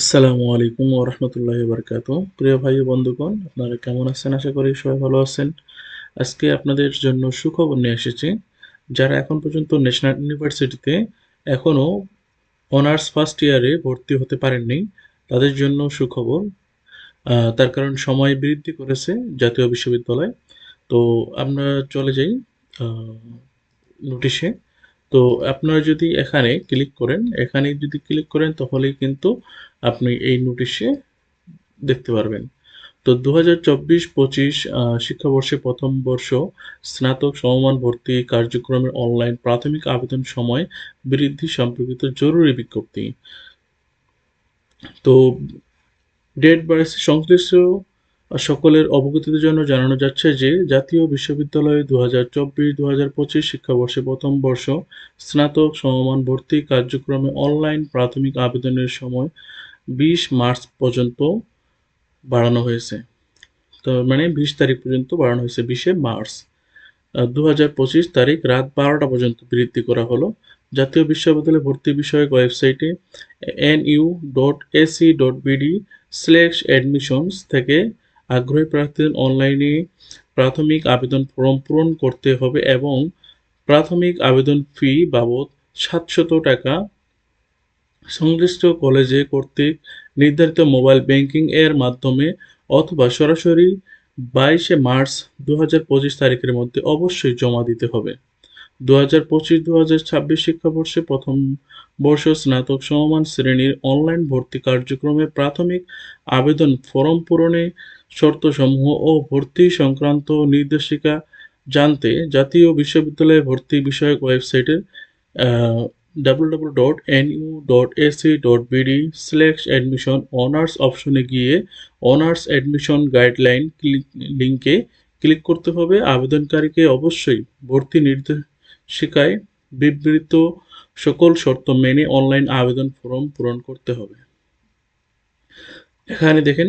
আসসালামু আলাইকুম ওয়া রাহমাতুল্লাহি ওয়া বারাকাতুহু। প্রিয় ভাই ও বন্ধুগণ, আপনারা কেমন আছেন? আশা করি সবাই ভালো আছেন। আজকে আপনাদের জন্য সুখবর নিয়ে এসেছি। যারা এখন পর্যন্ত ন্যাশনাল ইউনিভার্সিটিতে এখনো অনার্স ফার্স্ট ইয়ারে ভর্তি হতে পারেননি, তাদের জন্য সুখবর। তার কারণ সময় বৃদ্ধি করেছে জাতীয় বিশ্ববিদ্যালয়। তো আমরা চলে যাই আ নোটিশে। তো আপনারা যদি এখানে যদি ক্লিক করেন তাহলেই কিন্তু আপনি এই নোটিশে দেখতে পারবেন। তো ২০২৪-২৫ শিক্ষাবর্ষে প্রথম বর্ষ স্নাতক সমমান ভর্তি কার্যক্রমের অনলাইন প্রাথমিক আবেদন সময় বৃদ্ধি সম্পর্কিত জরুরি বিজ্ঞপ্তি। তো ডেট বাড়ছে সংশ্লিষ্ট সকলের অবগতির জন্য জানানো যাচ্ছে যে জাতীয় বিশ্ববিদ্যালয়ে ২০২৪-২০২৫ শিক্ষাবর্ষে প্রথম বর্ষ স্নাতক সমমান ভর্তি কার্যক্রমে অনলাইন প্রাথমিক আবেদনের সময় ২০ মার্চ পর্যন্ত বাড়ানো হয়েছে। তো মানে ২০ তারিখ পর্যন্ত বাড়ানো হয়েছে ২০শে মার্চ। ২০২৫ তারিখ রাত ১২টা পর্যন্ত বৃদ্ধি করা হলো। জাতীয় বিশ্ববিদ্যালয় ভর্তি বিষয়ক ওয়েবসাইটে nu.ac.bd/admissions থেকে আগ্রহী প্রার্থীদের অনলাইনে প্রাথমিক আবেদন ফরম পূরণ করতে হবে এবং প্রাথমিক আবেদন ফি বাবদ ৳৭০০ সংশ্লিষ্ট কলেজে কর্তৃক নির্ধারিত মোবাইল ব্যাংকিং এর মাধ্যমে অথবা সরাসরি ২২শে মার্চ ২০২৫ তারিখের মধ্যে অবশ্যই জমা দিতে হবে। ২০২৫-২০২৬ শিক্ষাবর্ষে প্রথম বর্ষ স্নাতক সমমান শ্রেণীর অনলাইন ভর্তি কার্যক্রমে প্রাথমিক আবেদন ফরম পূরণে শর্তসমূহ ও ভর্তি সংক্রান্ত নির্দেশিকা জানতে জাতীয় বিশ্ববিদ্যালয়ে ভর্তি বিষয়ক ওয়েবসাইটের www.nu.ac.bd/admission অনার্স অপশনে গিয়ে অনার্স অ্যাডমিশন গাইডলাইন লিংকে ক্লিক করতে হবে। আবেদনকারীকে অবশ্যই ভর্তি নির্দেশিকায় বিবৃত সকল শর্ত মেনে অনলাইন আবেদন ফরম পূরণ করতে হবে। এখানে দেখেন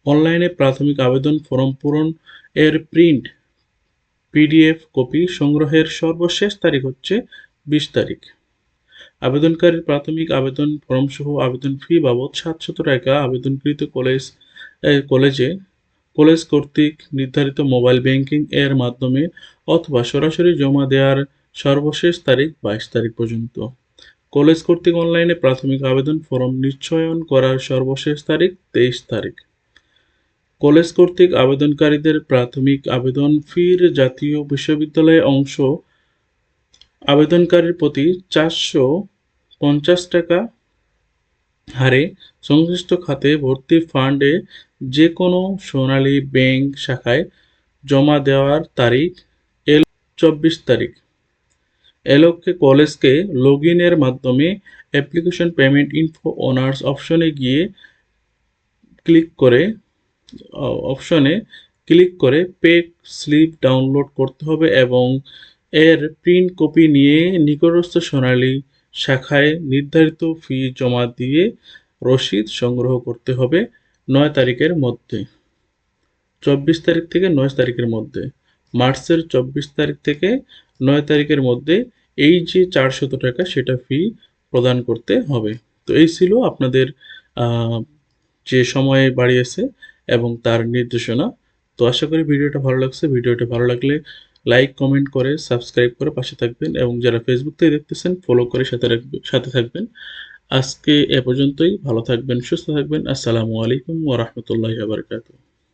অনলাইনে প্রাথমিক আবেদন ফরম পূরণ এর প্রিন্ট পিডিএফ কপি সংগ্রহের সর্বশেষ তারিখ হচ্ছে ২০ তারিখ। আবেদনকারীর প্রাথমিক আবেদন ফরমসহ আবেদন ফি বাবদ ৳৭০০ আবেদনকৃত কলেজ কর্তৃক নির্ধারিত মোবাইল ব্যাংকিং এর মাধ্যমে অথবা সরাসরি জমা দেওয়ার সর্বশেষ তারিখ ২২ তারিখ পর্যন্ত। কলেজ কর্তৃক অনলাইনে প্রাথমিক আবেদন ফরম নিশ্চয়ন করার সর্বশেষ তারিখ ২৩ তারিখ। কলেজ কর্তৃক আবেদনকারীদের প্রাথমিক আবেদন ফির জাতীয় বিশ্ববিদ্যালয়ে অংশ আবেদনকারীর প্রতি ৳৪৫০ হারে সংশ্লিষ্ট খাতে ভর্তি ফান্ডে যে কোনো সোনালী ব্যাংক শাখায় জমা দেওয়ার তারিখ ২৪ তারিখ। এ লক্ষ্যে কলেজকে লগইনের মাধ্যমে অ্যাপ্লিকেশন পেমেন্ট ইনফো অনার্স অপশনে ক্লিক করে পে স্লিপ ডাউনলোড করতে হবে এবং এর প্রিন্ট কপি নিয়ে নিকটস্থ সোনালী শাখায় নির্ধারিত ফি জমা দিয়ে রসিদ সংগ্রহ করতে হবে ৯ তারিখের মধ্যে। ২৪ তারিখ থেকে ৯ তারিখের মধ্যে। মার্চের ২৪ তারিখ থেকে ৯ তারিখের মধ্যে এই যে ৳৪০০ সেটা ফি প্রদান করতে হবে। তো এই ছিল আপনাদের আ যে সময় বাড়িয়েছে এবং তার নির্দেশনা। তো আশা করি ভিডিওটা ভালো লাগছে। ভিডিওটা ভালো লাগলে লাইক, কমেন্ট করে সাবস্ক্রাইব করে পাশে থাকবেন এবং যারা ফেসবুক থেকে দেখতেছেন ফলো করে সাথে থাকবেন। আজকে এ পর্যন্তই। ভালো থাকবেন, সুস্থ থাকবেন। আসসালামু আলাইকুম ওয়া রাহমাতুল্লাহি ওয়া বারাকাতুহু।